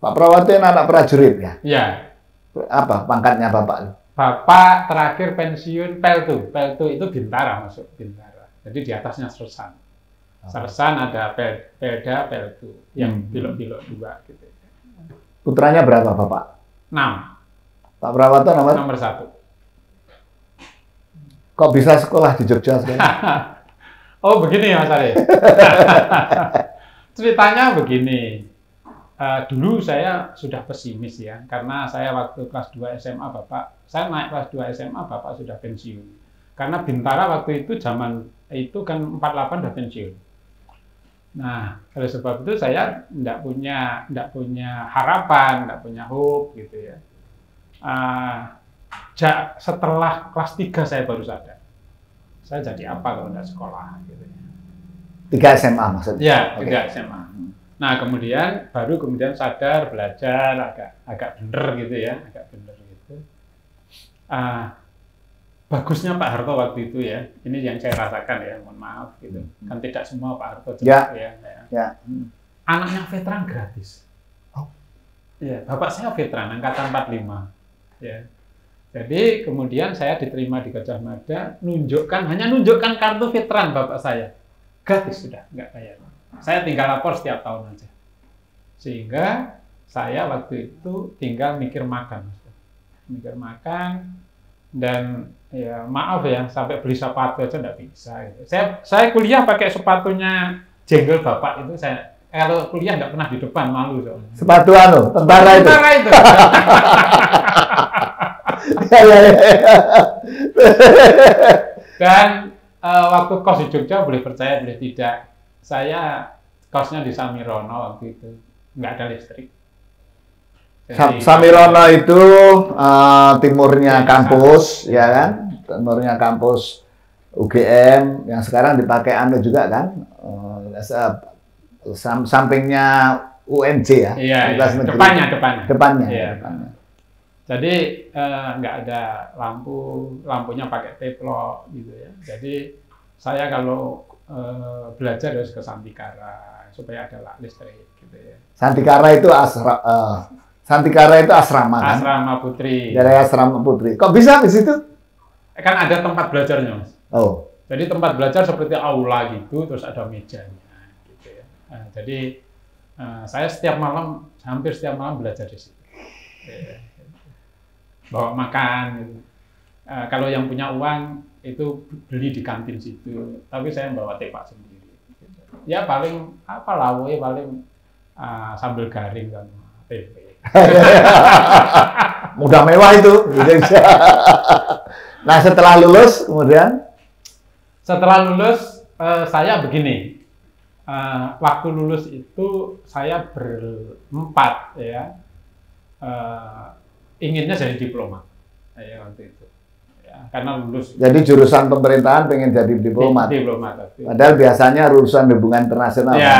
Pak Prawoto ini anak prajurit ya? Iya. Apa pangkatnya Bapak? Bapak terakhir pensiun Peltu. Peltu itu Bintara, masuk Bintara. Jadi di atasnya Sersan. Sersan ada Pelda, Peltu. Yang pilot-pilot juga gitu. Putranya berapa Bapak? 6. Pak Prawoto nomor 1. Kok bisa sekolah di Jogja sekarang? Oh begini Mas Arief. Ceritanya begini. Dulu saya sudah pesimis ya, karena saya waktu kelas 2 SMA saya naik kelas 2 SMA Bapak sudah pensiun. Karena Bintara waktu itu zaman itu kan 48 sudah pensiun. Nah, oleh sebab itu saya tidak punya harapan, tidak punya hope gitu ya. Setelah kelas 3 saya baru sadar. Saya jadi apa kalau tidak sekolah gitu ya. 3 SMA maksudnya? Ya, 3 SMA. Nah, kemudian sadar, belajar, agak bener gitu ya, agak bener gitu. Bagusnya Pak Harto waktu itu ya, ini yang saya rasakan ya, mohon maaf gitu. Kan tidak semua Pak Harto ya. Anaknya veteran gratis. Oh. Ya, bapak saya veteran, angkatan 45. Ya. Jadi kemudian saya diterima di Gajah Mada, hanya nunjukkan kartu veteran bapak saya. Gratis sudah, nggak bayar. Saya tinggal lapor setiap tahun aja. Sehingga saya waktu itu tinggal mikir makan. Dan ya maaf ya, sampai beli sepatu aja nggak bisa. Gitu. Saya kuliah pakai sepatunya jenggel bapak itu, kalau kuliah nggak pernah di depan, malu soalnya. Sepatu tentara itu? Tentara itu. Dan waktu kos di Jogja, boleh percaya boleh tidak, saya kosnya di Samirono waktu itu, nggak ada listrik. Jadi, Samirono itu timurnya kampus, ya kan? Timurnya kampus UGM, yang sekarang dipakai juga kan? Sampingnya UNJ ya? Iya, depannya. Iya. Jadi nggak ada lampunya pakai teplok gitu ya. Jadi saya kalau belajar harus ke Santikara supaya ada listrik gitu ya. Santikara itu asrama kan? Asrama Putri. Daerah asrama Putri. Kok bisa di situ? Kan ada tempat belajarnya, Mas. Oh. Jadi tempat belajar seperti aula gitu, terus ada mejanya gitu ya. Jadi saya hampir setiap malam belajar di situ. Bawa makan gitu. Kalau yang punya uang itu beli di kantin situ, tapi saya bawa tepak sendiri gitu. Ya paling lauknya paling sambal garing sama tempe. Mudah mewah itu. Nah, setelah lulus kemudian? Setelah lulus saya begini. Waktu lulus itu saya berempat ya. Inginnya jadi diplomat ya waktu itu. Ya, karena lulus. Jadi jurusan pemerintahan pengen jadi diplomat. Diplomat. Padahal biasanya urusan hubungan internasional. Ya.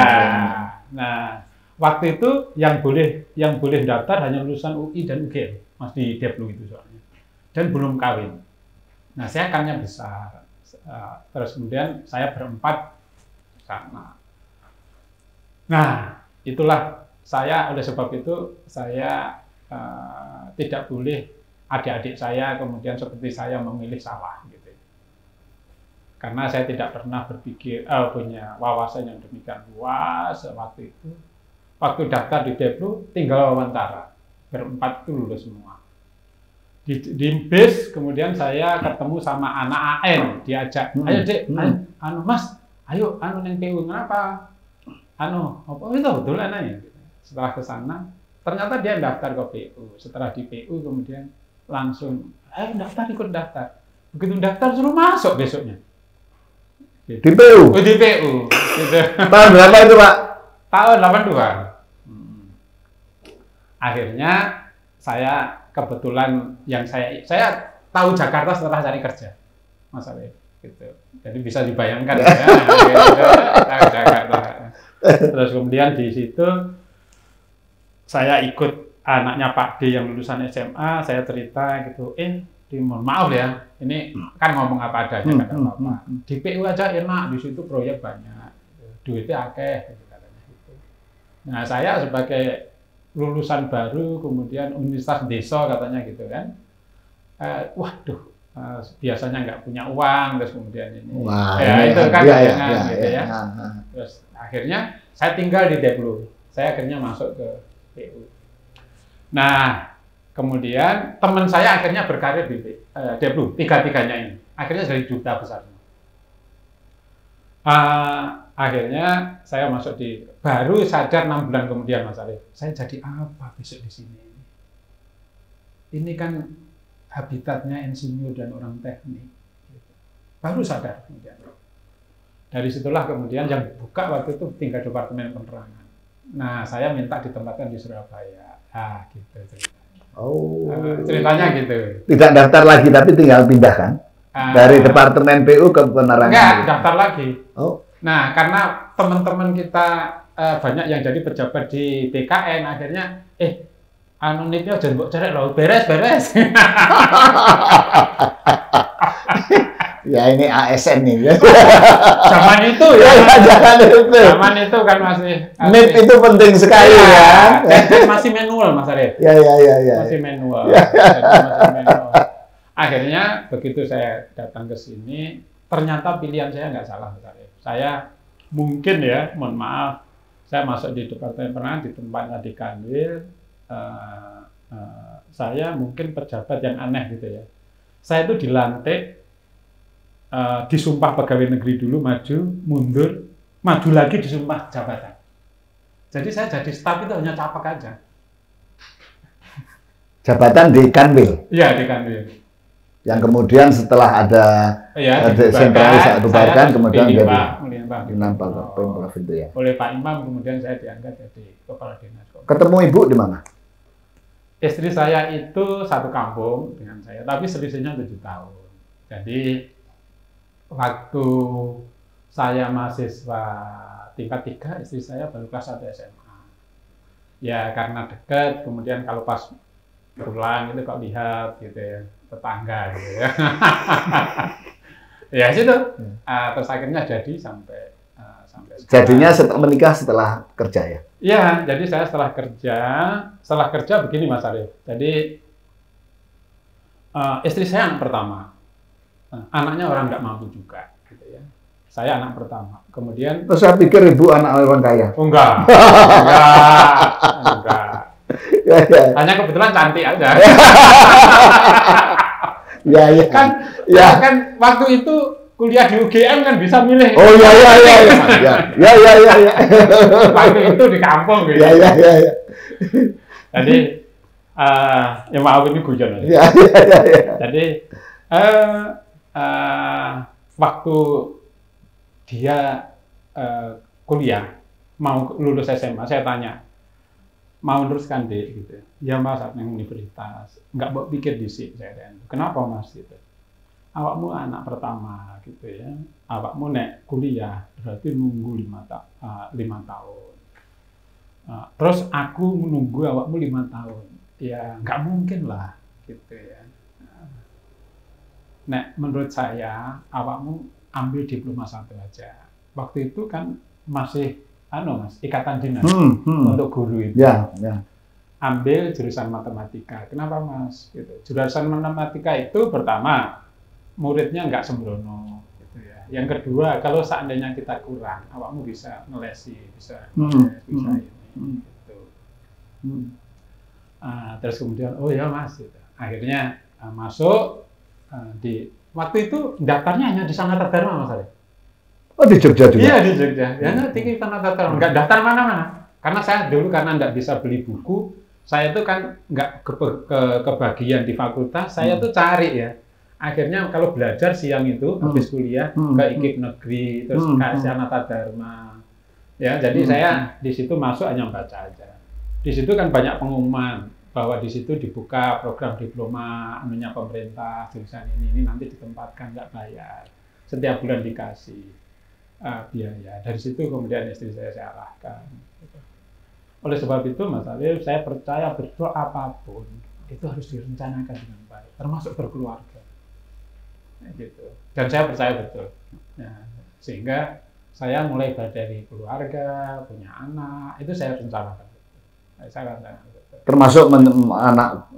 Nah, waktu itu yang boleh daftar hanya lulusan UI dan UGM, Mas, di Deplu itu soalnya. Dan belum kawin. Nah, saya akannya besar. Terus kemudian saya berempat sana. Nah, itulah saya, oleh sebab itu saya tidak boleh adik-adik saya kemudian seperti saya memilih salah gitu. Karena saya tidak pernah berpikir punya wawasan yang demikian luas waktu itu. Waktu daftar di Deplu tinggal wawancara, berempat itu lulus semua. Di bis kemudian saya ketemu sama anak AN, diajak, ayo Dek, ayo, Mas, ayo neng PU, kenapa? Apa itu betul anaknya? Setelah ke sana, ternyata dia daftar ke PU. Setelah di PU kemudian langsung, ayo ikut daftar. Begitu daftar suruh masuk besoknya. Di PU? Di PU. Gitu. Tahun berapa itu Pak? Tahun 82. Akhirnya saya kebetulan saya tahu Jakarta setelah cari kerja, Mas Arief, gitu. Jadi bisa dibayangkan ya, Jakarta. Terus kemudian di situ saya ikut anaknya Pak D yang lulusan SMA, saya cerita gitu, mohon maaf ya, ini kan ngomong apa adanya kata Bapak. Di PU aja enak, di situ proyek banyak, duitnya akeh, katanya gitu. Nah saya sebagai lulusan baru, kemudian universitas desa katanya gitu kan. Waduh, biasanya nggak punya uang, terus kemudian ini. Wah, ya ini itu kan ya, bayangan ya, gitu ya. ya. Terus akhirnya saya tinggal di Deplu. Saya akhirnya masuk ke PU. Nah, kemudian teman saya akhirnya berkarir di Deplu, tiga-tiganya ini. Akhirnya jadi duta besar. Akhirnya saya masuk baru sadar 6 bulan kemudian Mas Arief, saya jadi apa besok di sini? Ini kan habitatnya insinyur dan orang teknik. Baru sadar kemudian. Dari situlah kemudian yang buka waktu itu tingkat departemen penerangan. Nah, saya minta ditempatkan di Surabaya. Gitu ceritanya. Oh. Ceritanya gitu. Tidak daftar lagi, tapi tinggal pindah kan? Dari departemen PU ke penerangan. Enggak, daftar lagi. Oh. Nah, karena teman-teman kita banyak yang jadi pejabat di BKN, akhirnya nitnya jangan mbok cerek loh, beres. Ya ini ASN nih. Zaman itu ya. Zaman itu kan masih NIP itu penting sekali ya. Dan masih manual Mas Arief. Ya. Masih manual. Masih manual. Akhirnya begitu saya datang ke sini, ternyata pilihan saya nggak salah Mas Arief. Saya mungkin ya, mohon maaf, saya masuk di Departemen Penerangan di tempatnya di Kanwil, saya mungkin pejabat yang aneh gitu ya. Saya itu dilantik, disumpah pegawai negeri dulu, maju, mundur, maju lagi disumpah jabatan. Jadi saya jadi staf itu hanya capak aja. Jabatan di Kanwil? Iya, di Kanwil. Yang kemudian setelah ada sentralisasi bubarkan, kemudian jadi Pemprov itu ya. Oleh Pak Imam kemudian saya diangkat jadi kepala dinas. Ketemu ibu di mana? Istri saya itu satu kampung dengan saya, tapi selisihnya 7 tahun. Jadi waktu saya mahasiswa tingkat 3, istri saya baru kelas 1 SMA. Ya karena dekat, kemudian kalau pas pulang itu kok lihat gitu ya, tetangga gitu ya. Ya situ. Terus akhirnya jadi sampai sekarang. Jadinya menikah setelah kerja ya? Iya, jadi saya setelah kerja begini Mas Arief. Jadi istri saya anak pertama. Anaknya orang nggak mampu juga gitu ya. Saya anak pertama. Kemudian saya pikir ibu anak orang kaya. Oh, enggak. Ya. Hanya kebetulan cantik aja. Ya. Kan waktu itu kuliah di UGM kan bisa milih. Oh ya. Waktu itu di kampung gitu. Ya. Jadi ya maaf ini guyon. Ya. Jadi waktu dia kuliah mau lulus SMA, saya tanya mau teruskan deh gitu. Ya Mas, yang universitas nggak mau pikir di sini saya tanya. Kenapa Mas gitu? Awakmu anak pertama gitu ya. Awakmu nek kuliah berarti nunggu 5 tahun. Terus aku menunggu awakmu 5 tahun. Ya nggak mungkin lah gitu ya. Nek menurut saya awakmu ambil diploma 1 aja. Waktu itu kan masih Mas, ikatan dinas untuk guru itu. Ya. Ambil jurusan matematika. Kenapa Mas? Gitu. Jurusan matematika itu pertama muridnya nggak sembrono, gitu ya. Yang kedua, kalau seandainya kita kurang, awakmu bisa ngelesi, bisa ini, gitu. Terus kemudian, oh ya Mas, gitu. Akhirnya masuk di waktu itu daftarnya hanya di Sanata Dharma Mas Arief. Oh di Jogja juga? Iya di Jogja. Ya tinggi Sanata Dharma, nggak daftar mana-mana. Karena saya dulu karena nggak bisa beli buku, saya tuh kan nggak kebagian di fakultas, saya tuh cari ya. Akhirnya kalau belajar siang itu habis kuliah ke IKIP negeri, terus ke Sanata Dharma. Ya, jadi saya di situ masuk hanya baca aja. Di situ kan banyak pengumuman bahwa di situ dibuka program diploma anunya pemerintah jurusan ini nanti ditempatkan nggak bayar. Setiap bulan dikasih biaya. Dari situ kemudian istri saya arahkan. Oleh sebab itu Mas Arief, saya percaya betul apapun itu harus direncanakan dengan baik, termasuk berkeluarga. Gitu. Dan saya percaya betul. Ya, sehingga saya mulai dari keluarga, punya anak, itu saya rencanakan. Sangat. Termasuk anak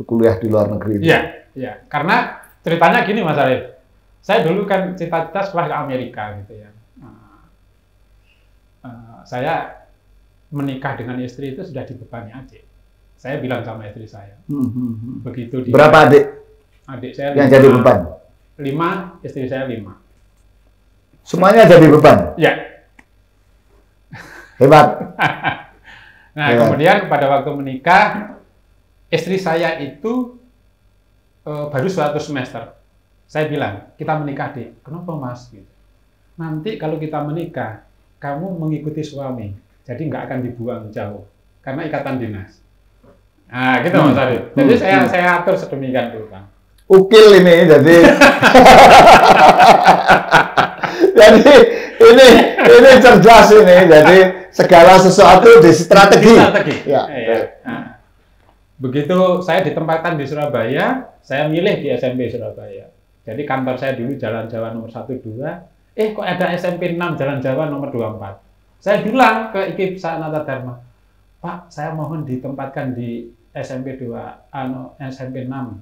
kuliah di luar negeri. Iya, iya. Karena ceritanya gini Mas Arif, saya dulu kan cita-cita sekolah ke Amerika gitu ya. Saya menikah dengan istri itu sudah dibebani adik. Saya bilang sama istri saya. Begitu dia. Berapa adik? Adik saya yang 5, jadi beban? 5, istri saya 5. Semuanya jadi beban? Ya. Hebat. Nah, kemudian pada waktu menikah, istri saya itu baru 100 semester. Saya bilang, kita menikah, Dik. Kenapa, Mas? Gitu. Nanti kalau kita menikah, kamu mengikuti suami. Jadi nggak akan dibuang jauh. Karena ikatan dinas. Nah, gitu Mas Arif. Jadi saya atur sedemikian rupa. Ukil ini, jadi... jadi ini cerdas ini. Jadi segala sesuatu di strategi. Ya. Nah, begitu saya ditempatkan di Surabaya, saya milih di SMP Surabaya. Jadi kantor saya dulu Jalan Jawa nomor 12. Kok ada SMP 6 Jalan Jawa nomor 24. Saya bilang ke IKIP Sanata Dharma, Pak, saya mohon ditempatkan di SMP 2, SMP 6.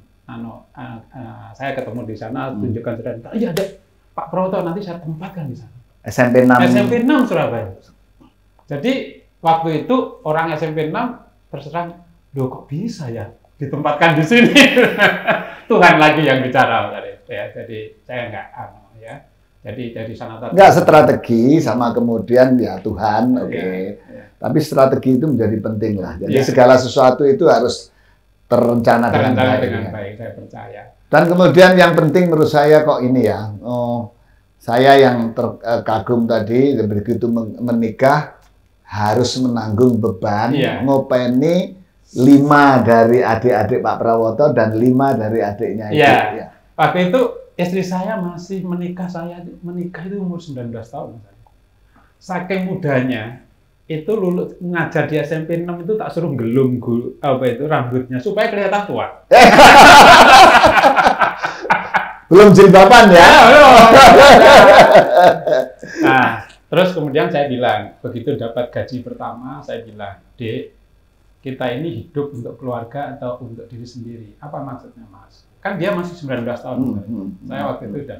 Saya ketemu di sana, tunjukkan surat. Iya, ada Pak Prawoto, nanti saya tempatkan di sana. SMP 6. SMP 6 Surabaya. Jadi waktu itu orang SMP 6 terserang, loh kok bisa ya ditempatkan di sini? Tuhan lagi yang bicara, ya. Jadi saya enggak, ya. Jadi Sanata enggak strategi sama kemudian ya Tuhan, oke. Ya. Tapi strategi itu menjadi penting lah. Jadi segala sesuatu itu harus terencana dengan baik, saya percaya. Dan kemudian yang penting menurut saya kok ini ya, saya yang terkagum tadi, begitu menikah harus menanggung beban, ngopeni 5 dari adik-adik Pak Prawoto dan 5 dari adiknya itu. Ya. Waktu itu istri saya masih menikah, saya menikah itu umur 19 tahun. Saking mudanya, itu lulus ngajar di SMP 6 itu tak suruh gelung rambutnya supaya kelihatan tua. Belum jilbaban ya? Nah, terus kemudian saya bilang, begitu dapat gaji pertama, saya bilang, Dek, kita ini hidup untuk keluarga atau untuk diri sendiri. Apa maksudnya, Mas? Kan dia masih 19 tahun. Saya waktu itu udah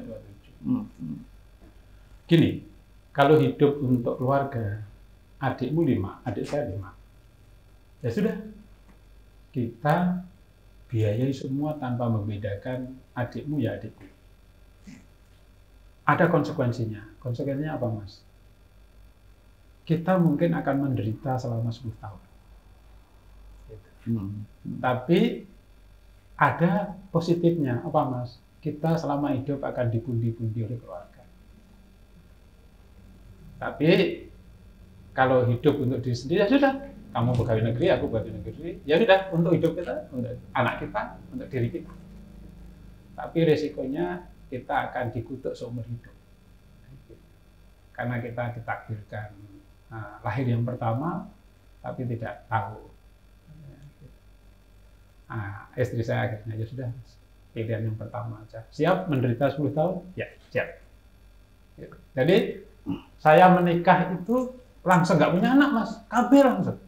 27. Gini, kalau hidup untuk keluarga, adikmu 5, adik saya 5. Ya sudah, kita biayai semua tanpa membedakan adikmu ya adikku. Ada konsekuensinya. Konsekuensinya apa, Mas? Kita mungkin akan menderita selama 10 tahun. Tapi ada positifnya, apa Mas? Kita selama hidup akan dipundi-pundi oleh keluarga. Tapi kalau hidup untuk diri sendiri ya sudah, kamu pegawai negeri, aku pegawai negeri, ya sudah untuk hidup kita, untuk anak kita, untuk diri kita. Tapi resikonya kita akan dikutuk seumur hidup. Karena kita ditakdirkan lahir yang pertama, tapi tidak tahu. Istri saya akhirnya ya sudah pilihan yang pertama aja. Siap menderita 10 tahun? Ya, siap. Jadi saya menikah itu langsung nggak punya anak, Mas. Kabeh langsung.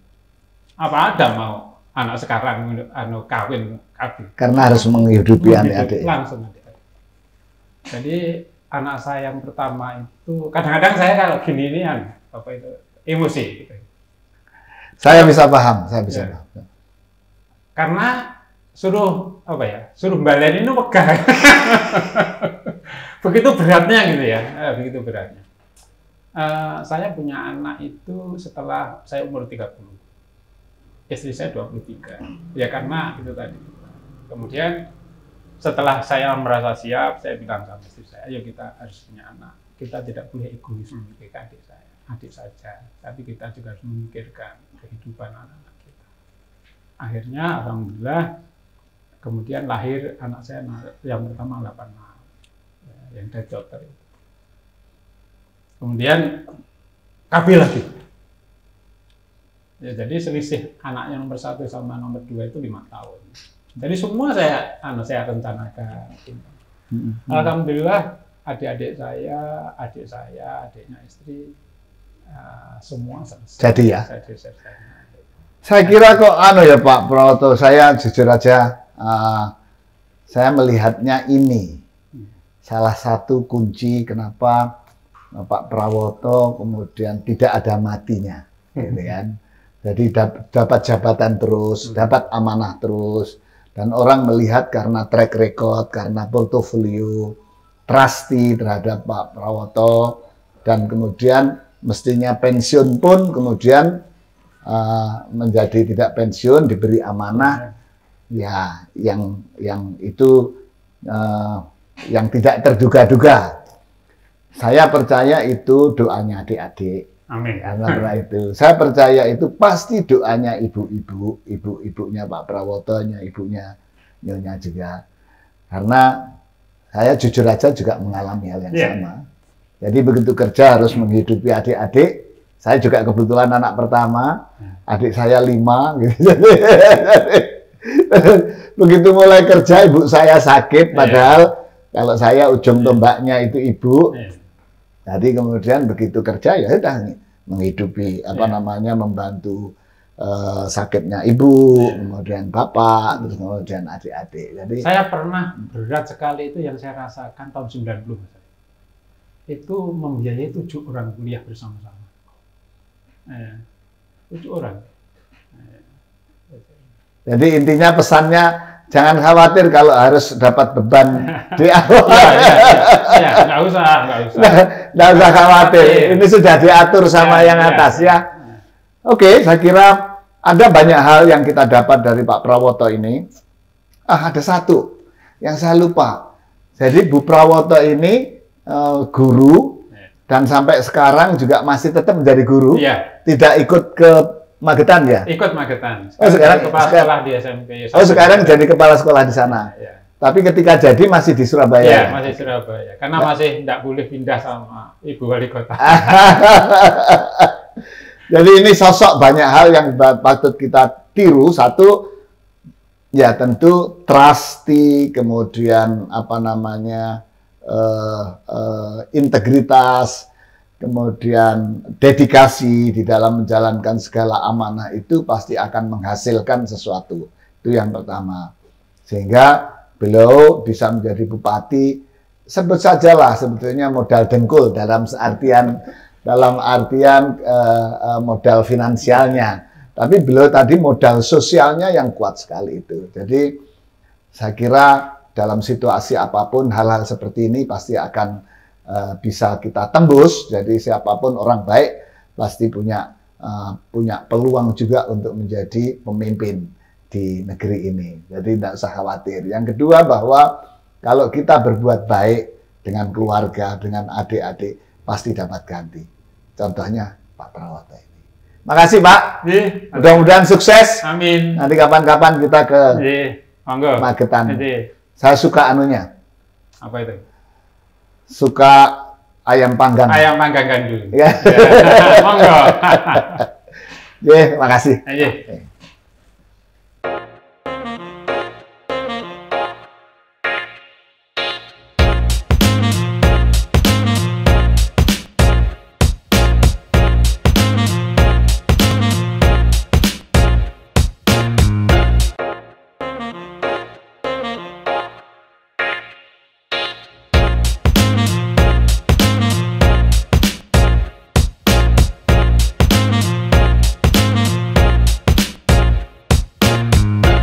Apa ada mau anak sekarang kawin kabeh. Karena harus menghidupi adik-adik. Langsung adik. Jadi anak saya yang pertama itu kadang-kadang saya kalau gini ini apa itu emosi gitu. Saya bisa paham, saya bisa paham. Karena suruh baleni itu megah. Begitu beratnya gitu ya, begitu beratnya. Saya punya anak itu setelah saya umur 30. Istri saya 23. Ya karena itu tadi. Kemudian setelah saya merasa siap, saya bilang sama istri saya, ayo kita harus punya anak. Kita tidak boleh egois memikirkan adik saja, tapi kita juga harus memikirkan kehidupan anak-anak kita. Akhirnya, alhamdulillah, kemudian lahir anak saya yang pertama 86, yang dari dokter itu. Kemudian KB lagi. Ya, jadi selisih anaknya nomor 1 sama nomor 2 itu 5 tahun. Jadi semua saya rencanakan. Alhamdulillah adik saya, adiknya istri semua selesai. Jadi ya. Saya kira kok ya Pak Prawoto, saya jujur aja, saya melihatnya ini salah satu kunci kenapa Pak Prawoto kemudian tidak ada matinya, gitu kan. Jadi dapat jabatan terus, dapat amanah terus, dan orang melihat karena track record, karena portofolio, trusty terhadap Pak Prawoto, dan kemudian mestinya pensiun pun kemudian menjadi tidak pensiun, diberi amanah, ya yang itu yang tidak terduga-duga. Saya percaya itu doanya adik-adik. Amin. Karena itu, saya percaya itu pasti doanya ibu-ibunya Pak Prawoto, ibunya Nyonya juga. Karena saya jujur aja juga mengalami hal yang sama. Jadi begitu kerja harus menghidupi adik-adik. Saya juga kebetulan anak pertama, adik saya 5. Gitu. Begitu mulai kerja, ibu saya sakit, padahal kalau saya ujung tombaknya itu ibu. Jadi kemudian begitu kerja ya sudah menghidupi membantu sakitnya ibu, kemudian bapak, terus kemudian adik-adik. Jadi saya pernah berat sekali itu yang saya rasakan tahun 90. Itu membiayai 7 orang kuliah bersama-sama. 7 orang. Jadi intinya pesannya jangan khawatir kalau harus dapat beban di awal. Nggak usah. Nggak usah khawatir. Ini sudah diatur sama yang atas ya. Oke, saya kira ada banyak hal yang kita dapat dari Pak Prawoto ini. Ada satu yang saya lupa. Jadi Bu Prawoto ini guru dan sampai sekarang juga masih tetap menjadi guru. Tidak ikut ke Magetan ya? Ikut Magetan. Sekarang kepala sekolah di SMP. Sekarang jadi kepala sekolah di sana. Tapi ketika jadi masih di Surabaya. Iya, masih Surabaya. Karena masih tidak boleh pindah sama Ibu Wali Kota. Jadi ini sosok banyak hal yang patut kita tiru. Satu, ya tentu trusty, kemudian integritas, kemudian dedikasi di dalam menjalankan segala amanah itu pasti akan menghasilkan sesuatu. Itu yang pertama. Sehingga beliau bisa menjadi bupati, sebut sajalah sebetulnya modal dengkul dalam artian modal finansialnya. Tapi beliau tadi modal sosialnya yang kuat sekali itu. Jadi saya kira dalam situasi apapun hal-hal seperti ini pasti akan bisa kita tembus. Jadi siapapun orang baik pasti punya peluang juga untuk menjadi pemimpin di negeri ini. Jadi tidak usah khawatir. Yang kedua bahwa kalau kita berbuat baik dengan keluarga, dengan adik-adik, pasti dapat ganti. Contohnya Pak Prawoto ini. Makasih Pak. Mudah-mudahan sukses. Amin. Nanti kapan-kapan kita ke Magetan. Saya suka anunya. Apa itu? Suka ayam panggang. Ayam panggang gandul. Ya. Monggo. Makasih.